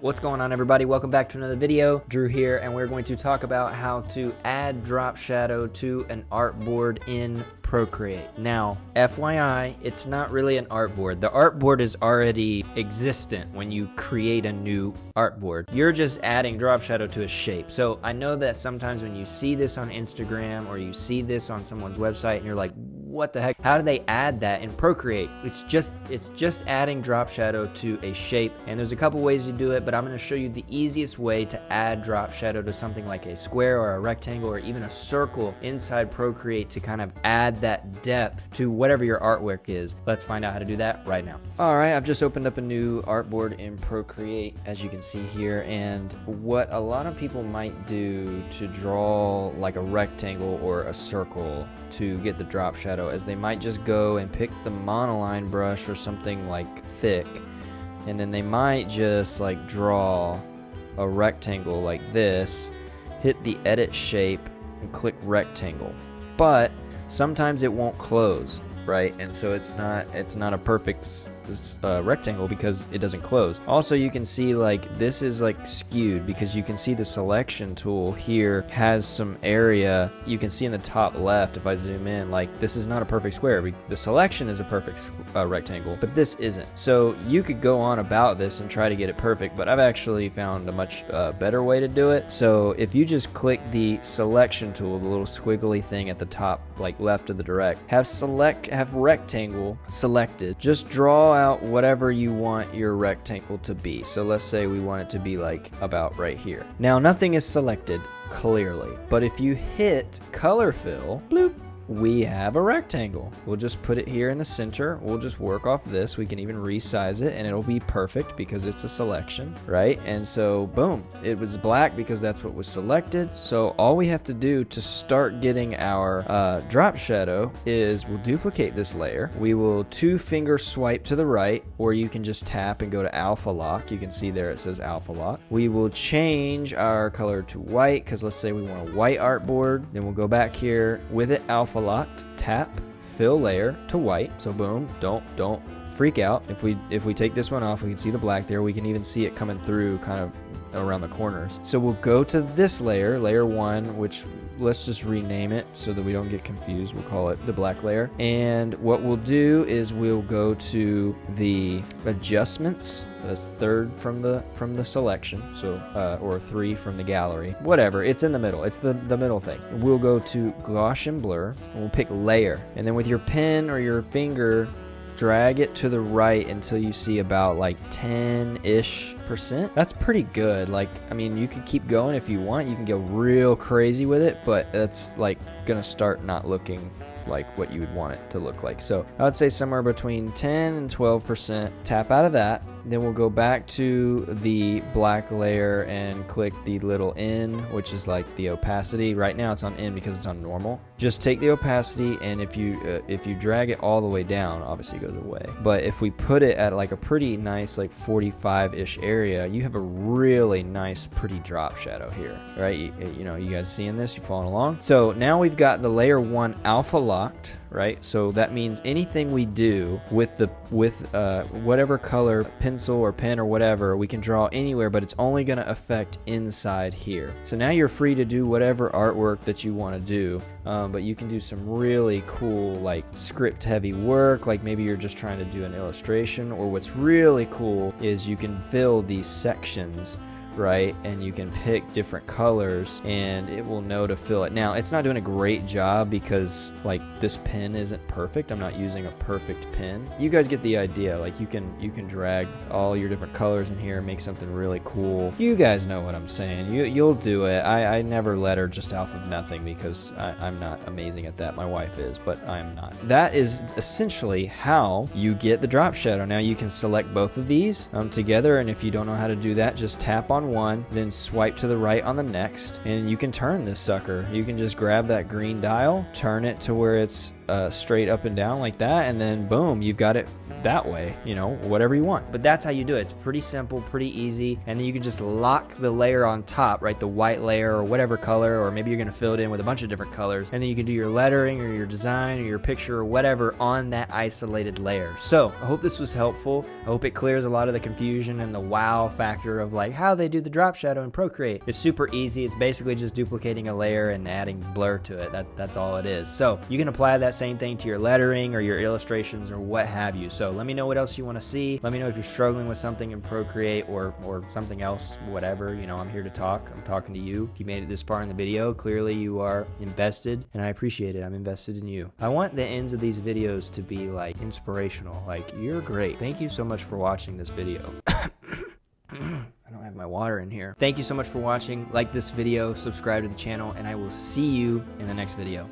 What's going on, everybody? Welcome back to another video. Drew here, and we're going to talk about how to add drop shadow to an artboard in Procreate. Now, FYI, it's not really an artboard. The artboard is already existent when you create a new artboard. You're just adding drop shadow to a shape. So I know that sometimes when you see this on Instagram or you see this on someone's website and you're like, what the heck? How do they add that in Procreate? It's just adding drop shadow to a shape, and there's a couple ways to do it, but I'm going to show you the easiest way to add drop shadow to something like a square or a rectangle or even a circle inside Procreate to kind of add that depth to whatever your artwork is. Let's find out how to do that right now. All right, I've just opened up a new artboard in Procreate, as you can see here, and what a lot of people might do to draw like a rectangle or a circle to get the drop shadow is they might just go and pick the monoline brush or something like thick, and then they might just like draw a rectangle like this, hit the edit shape and click rectangle, but sometimes it won't close, right? And so it's not a perfect rectangle because it doesn't close. Also, you can see like this is like skewed because you can see the selection tool here has some area. You can see in the top left, if I zoom in, like this is not a perfect square. The selection is a perfect rectangle, but this isn't. So you could go on about this and try to get it perfect, but I've actually found a much better way to do it. So if you just click the selection tool, the little squiggly thing at the top, like left of the direct, have rectangle selected, just draw out whatever you want your rectangle to be. So let's say we want it to be like about right here. Now nothing is selected clearly, but if you hit color fill, bloop, we have a rectangle. We'll just put it here in the center. We'll just work off this. We can even resize it and it'll be perfect because it's a selection, right? And so boom, it was black because that's what was selected. So all we have to do to start getting our drop shadow is we'll duplicate this layer. We will 2-finger swipe to the right, or you can just tap and go to alpha lock. You can see there it says alpha lock. We will change our color to white because let's say we want a white artboard. Then we'll go back here with it alpha locked, tap fill layer to white. So boom, don't freak out. If we take this one off, we can see the black there. We can even see it coming through kind of around the corners. So we'll go to this layer, layer 1, which let's just rename it so that we don't get confused. We'll call it the black layer. And what we'll do is we'll go to the adjustments. That's third from the selection, so or 3 from the gallery, whatever. It's in the middle. It's the middle thing. We'll go to Gaussian blur and we'll pick layer, and then with your pen or your finger, drag it to the right until you see about like 10-ish%. That's pretty good. Like, I mean, you could keep going if you want. You can go real crazy with it, but that's like gonna start not looking like what you would want it to look like. So I would say somewhere between 10 and 12%. Tap out of that. Then we'll go back to the black layer and click the little N, which is like the opacity. Right now it's on N because it's on normal. Just take the opacity, and if you drag it all the way down, obviously it goes away. But if we put it at like a pretty nice like 45-ish area, you have a really nice pretty drop shadow here, right? You know, you guys seeing this? You following along? So now we've got the layer 1 alpha locked, right? So that means anything we do with whatever color pencil or pen or whatever, we can draw anywhere, but it's only going to affect inside here. So now you're free to do whatever artwork that you want to do, but you can do some really cool like script heavy work, like maybe you're just trying to do an illustration, or what's really cool is you can fill these sections, right? And you can pick different colors and it will know to fill it. Now it's not doing a great job because like this pen isn't perfect. I'm not using a perfect pen. You guys get the idea. Like you can drag all your different colors in here and make something really cool. You guys know what I'm saying. You'll do it. I never let her just off of nothing because I'm not amazing at that. My wife is, but I'm not. That is essentially how you get the drop shadow. Now you can select both of these together, and if you don't know how to do that, just tap on one, then swipe to the right on the next, and you can turn this sucker. You can just grab that green dial, turn it to where it's straight up and down like that, and then boom, you've got it that way, you know, whatever you want. But that's how you do it. It's pretty simple, pretty easy, and then you can just lock the layer on top, right? The white layer or whatever color, or maybe you're gonna fill it in with a bunch of different colors, and then you can do your lettering or your design or your picture or whatever on that isolated layer. So I hope this was helpful. I hope it clears a lot of the confusion and the wow factor of like how they do the drop shadow in Procreate. It's super easy. It's basically just duplicating a layer and adding blur to it. That's all it is. So you can apply that same thing to your lettering or your illustrations or what have you. So let me know what else you want to see. Let me know if you're struggling with something in Procreate or something else, whatever. You know, I'm here to talk. I'm talking to you. If you made it this far in the video, clearly you are invested, and I appreciate it. I'm invested in you. I want the ends of these videos to be like inspirational. Like, you're great. Thank you so much for watching this video. I don't have my water in here. Thank you so much for watching. Like this video, subscribe to the channel, and I will see you in the next video.